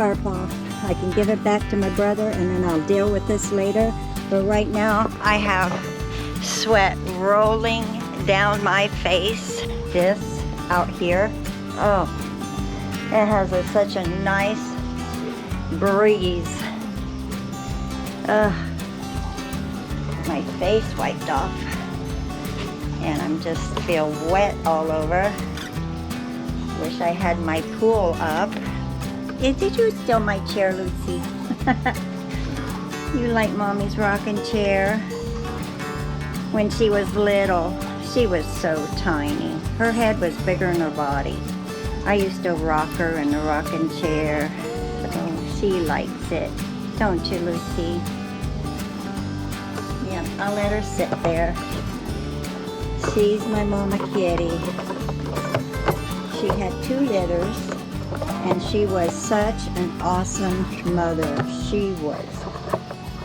tarp off. I can give it back to my brother and then I'll deal with this later. But right now I have sweat rolling down my face. This out here, oh, it has such a nice breeze. My face wiped off and I'm just feel wet all over. Wish I had my pool up. Did you steal my chair, Lucy? You like Mommy's rocking chair? When she was little, she was so tiny. Her head was bigger than her body. I used to rock her in the rocking chair. So she likes it. Don't you, Lucy? Yeah, I'll let her sit there. She's my mama kitty. She had 2 litters, and she was such an awesome mother. She was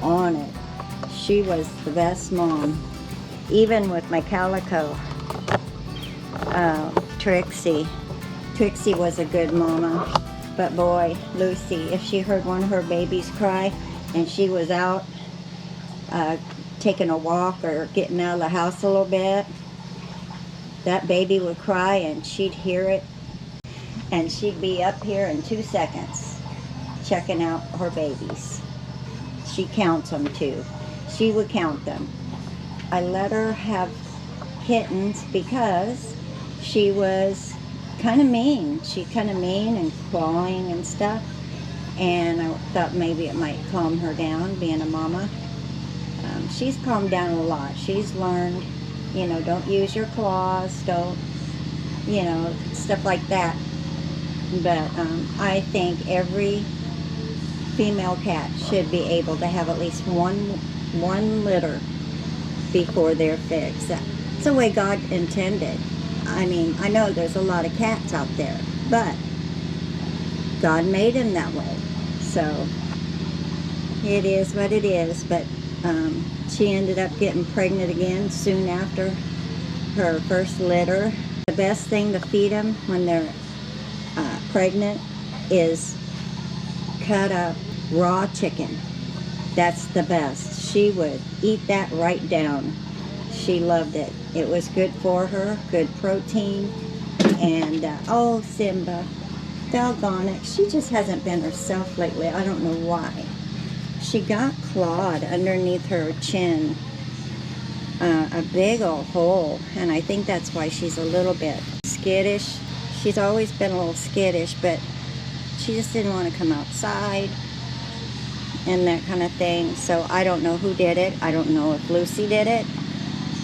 on it. She was the best mom. Even with my calico, Trixie. Trixie was a good mama. But boy, Lucy, if she heard one of her babies cry and she was out taking a walk or getting out of the house a little bit, that baby would cry and she'd hear it and she'd be up here in 2 seconds checking out her babies. She counts them too. She would count them. I let her have kittens because she was kind of mean. She's kind of mean and clawing and stuff. And I thought maybe it might calm her down, being a mama. She's calmed down a lot. She's learned, you know, don't use your claws, don't, you know, stuff like that. But I think every female cat should be able to have at least one litter before they're fixed. That's the way God intended. I mean, I know there's a lot of cats out there, but God made them that way. So it is what it is. But she ended up getting pregnant again soon after her first litter. The best thing to feed them when they're pregnant is cut up raw chicken. That's the best. She would eat that right down. She loved it. It was good for her, good protein. And oh, Simba, doggone it, she just hasn't been herself lately. I don't know why. She got clawed underneath her chin, a big old hole, and I think that's why she's a little bit skittish. She's always been a little skittish, but she just didn't want to come outside and that kind of thing. So I don't know who did it. I don't know if Lucy did it.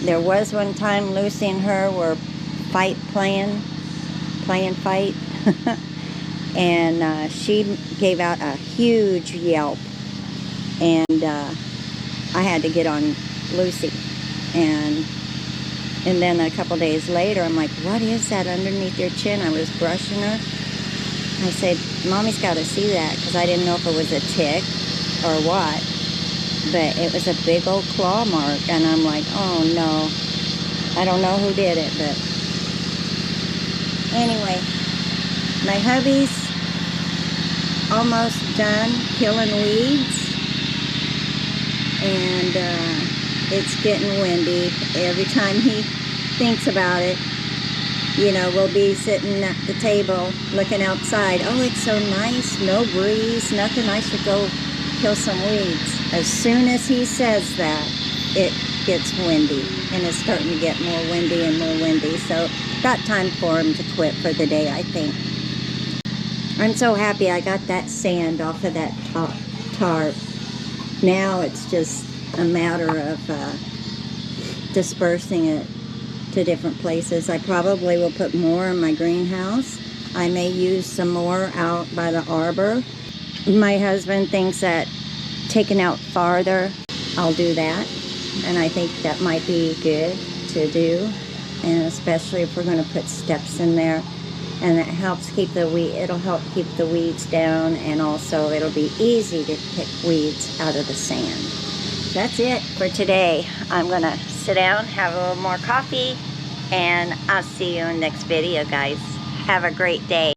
There was one time Lucy and her were playing fight, and she gave out a huge yelp, and I had to get on Lucy, and then a couple days later, I'm like, what is that underneath your chin? I was brushing her. I said, Mommy's got to see that, because I didn't know if it was a tick or what. But it was a big old claw mark, and I'm like, oh no, I don't know who did it. But anyway, my hubby's almost done killing weeds, and it's getting windy. Every time he thinks about it, you know, we'll be sitting at the table looking outside. Oh, it's so nice, no breeze, nothing. I should go kill some weeds. As soon as he says that, it gets windy, and it's starting to get more windy and more windy. So got time for him to quit for the day, I think. I'm so happy I got that sand off of that tarp. Now it's just a matter of dispersing it to different places. I probably will put more in my greenhouse. I may use some more out by the arbor. My husband thinks that taking out farther, I'll do that. And I think that might be good to do. And especially if we're going to put steps in there. And it helps keep it'll help keep the weeds down, and also it'll be easy to pick weeds out of the sand. That's it for today. I'm going to sit down, have a little more coffee, and I'll see you in the next video, guys. Have a great day.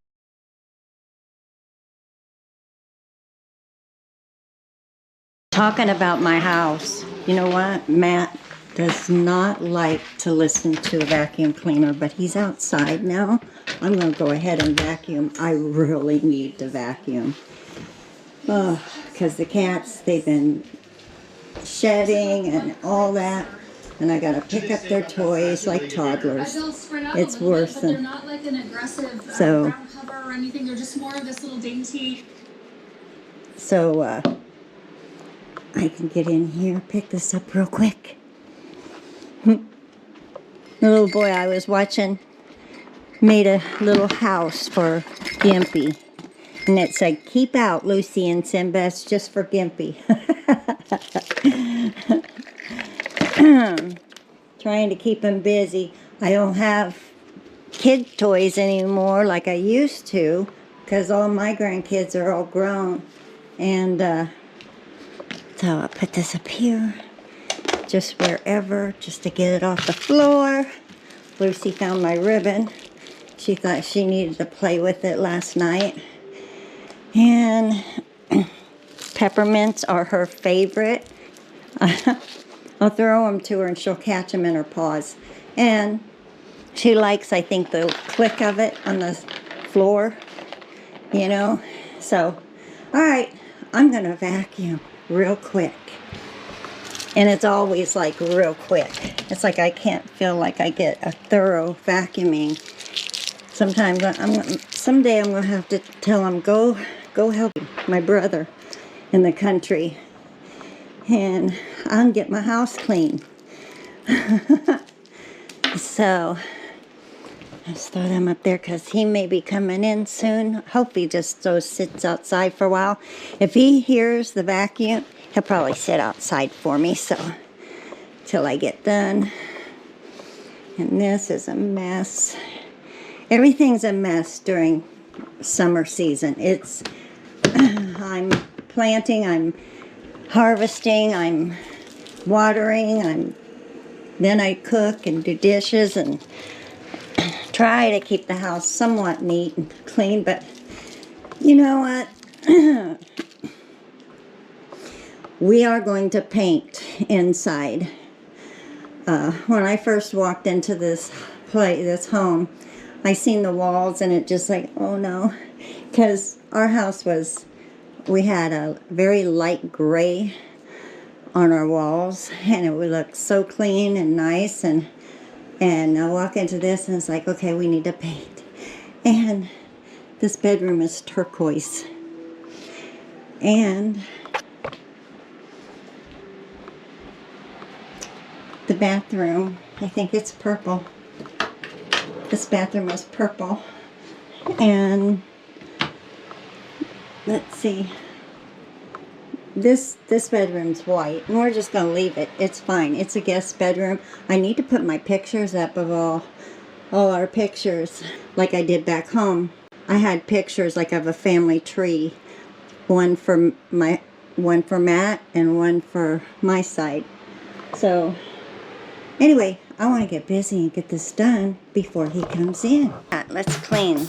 Talking about my house, you know what? Matt does not like to listen to a vacuum cleaner, but he's outside now. I'm going to go ahead and vacuum. I really need to vacuum. Oh, because the cats, they've been shedding and all that. And I got to pick up their toys like toddlers. It's worse than... They're not like an aggressive ground cover or anything. They're just more of this little dainty... So, I can get in here, pick this up real quick. The little boy I was watching made a little house for Gimpy. And it said, keep out, Lucy and Simba. It's just for Gimpy. Trying to keep him busy. I don't have kid toys anymore like I used to, because all my grandkids are all grown. And so I'll put this up here, just wherever, just to get it off the floor. Lucy found my ribbon. She thought she needed to play with it last night. And peppermints are her favorite. I'll throw them to her and she'll catch them in her paws. And she likes, I think, the click of it on the floor, you know. So, all right, I'm going to vacuum real quick. And it's always like real quick. It's like I can't feel like I get a thorough vacuuming. Sometimes someday I'm going to have to tell him, go help my brother in the country. And I'll get my house clean. So, I just throw them up there because he may be coming in soon. Hope he just sits outside for a while. If he hears the vacuum, he'll probably sit outside for me. So, till I get done. And this is a mess. Everything's a mess during summer season. It's, I'm planting, I'm harvesting, I'm watering, then I cook and do dishes and try to keep the house somewhat neat and clean, but you know what? We are going to paint inside. When I first walked into this home, I seen the walls and it just like, oh no, because our house we had a very light gray on our walls and it would look so clean and nice, and I walk into this and it's like, okay, we need to paint. And this bedroom is turquoise. And the bathroom, I think it's purple. This bathroom is purple. And let's see. This bedroom's white, and we're just going to leave it. It's fine. It's a guest bedroom. I need to put my pictures up of all our pictures like I did back home. I had pictures like of a family tree. One for Matt and one for my side. So, anyway, I want to get busy and get this done before he comes in. Let's clean.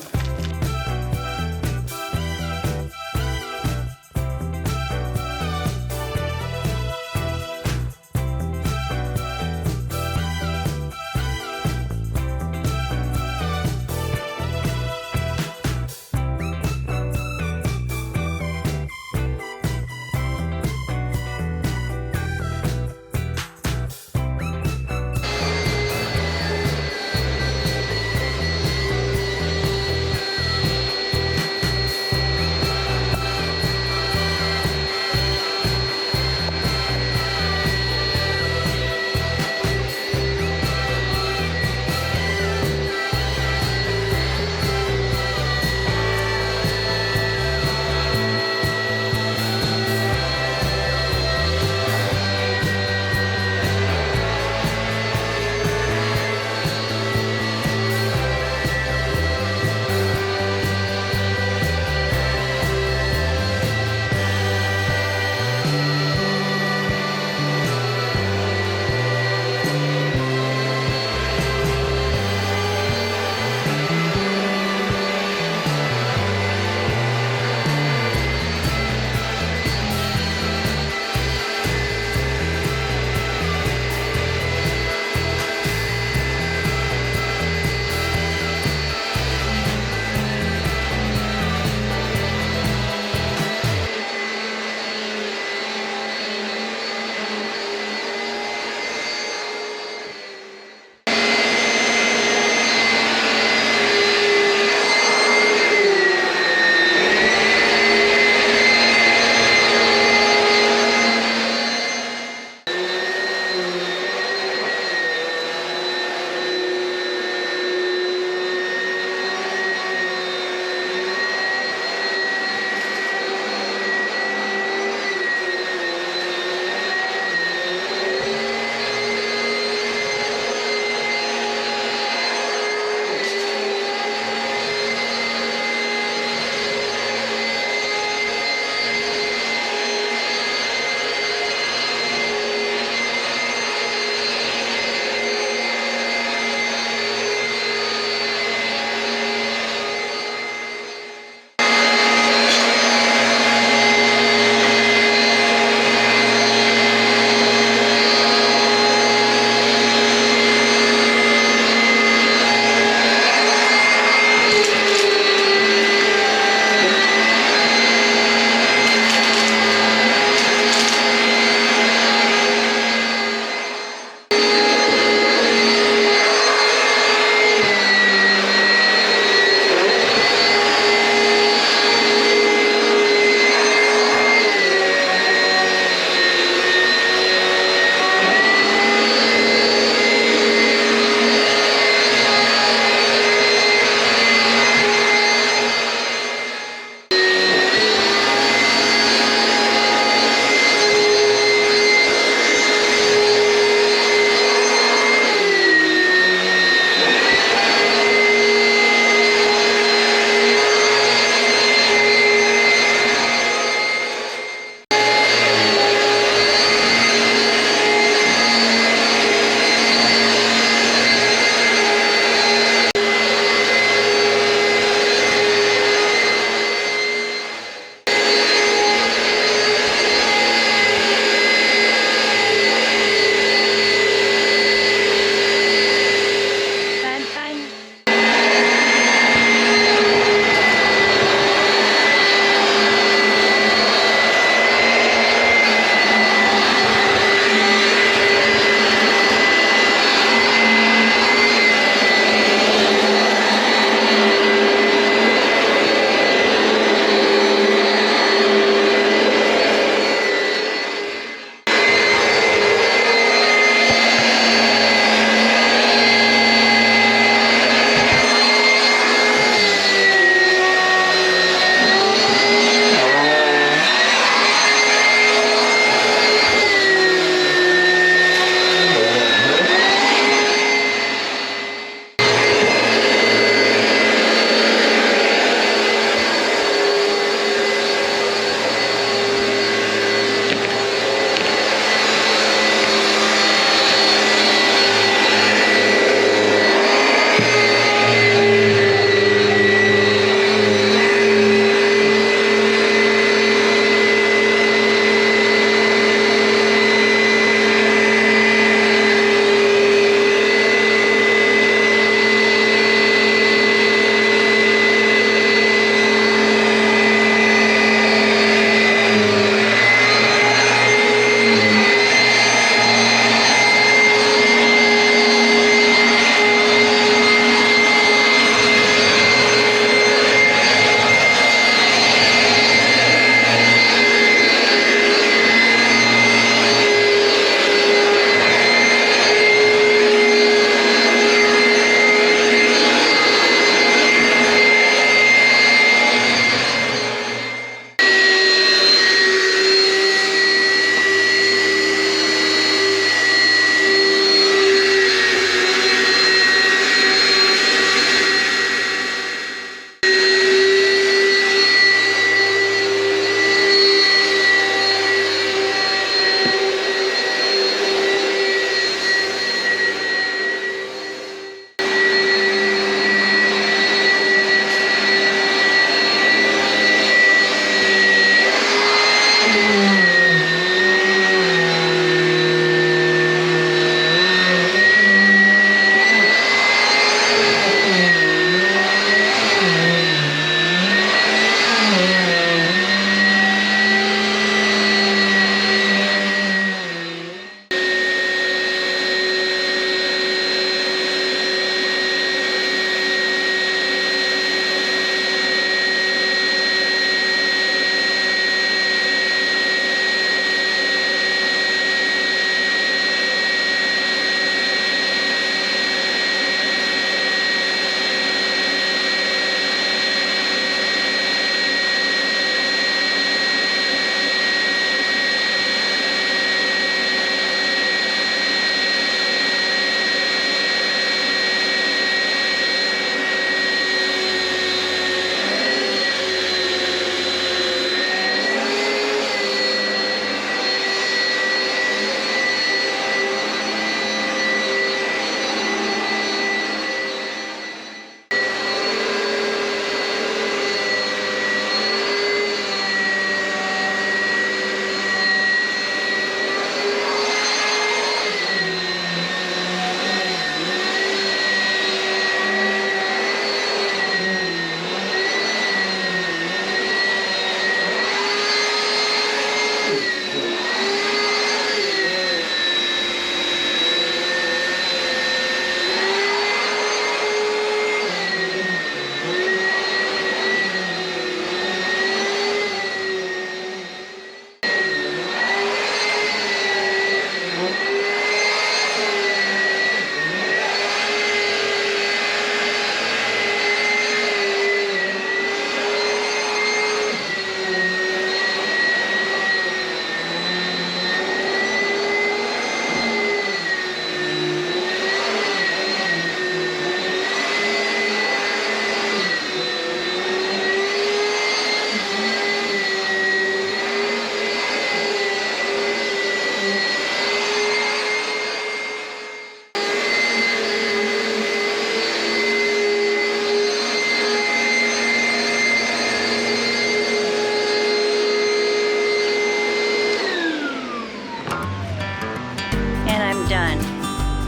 And I'm done.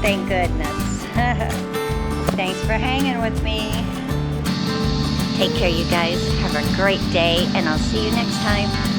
Thank goodness. Thanks for hanging with me. Take care, you guys. Have a great day, and I'll see you next time.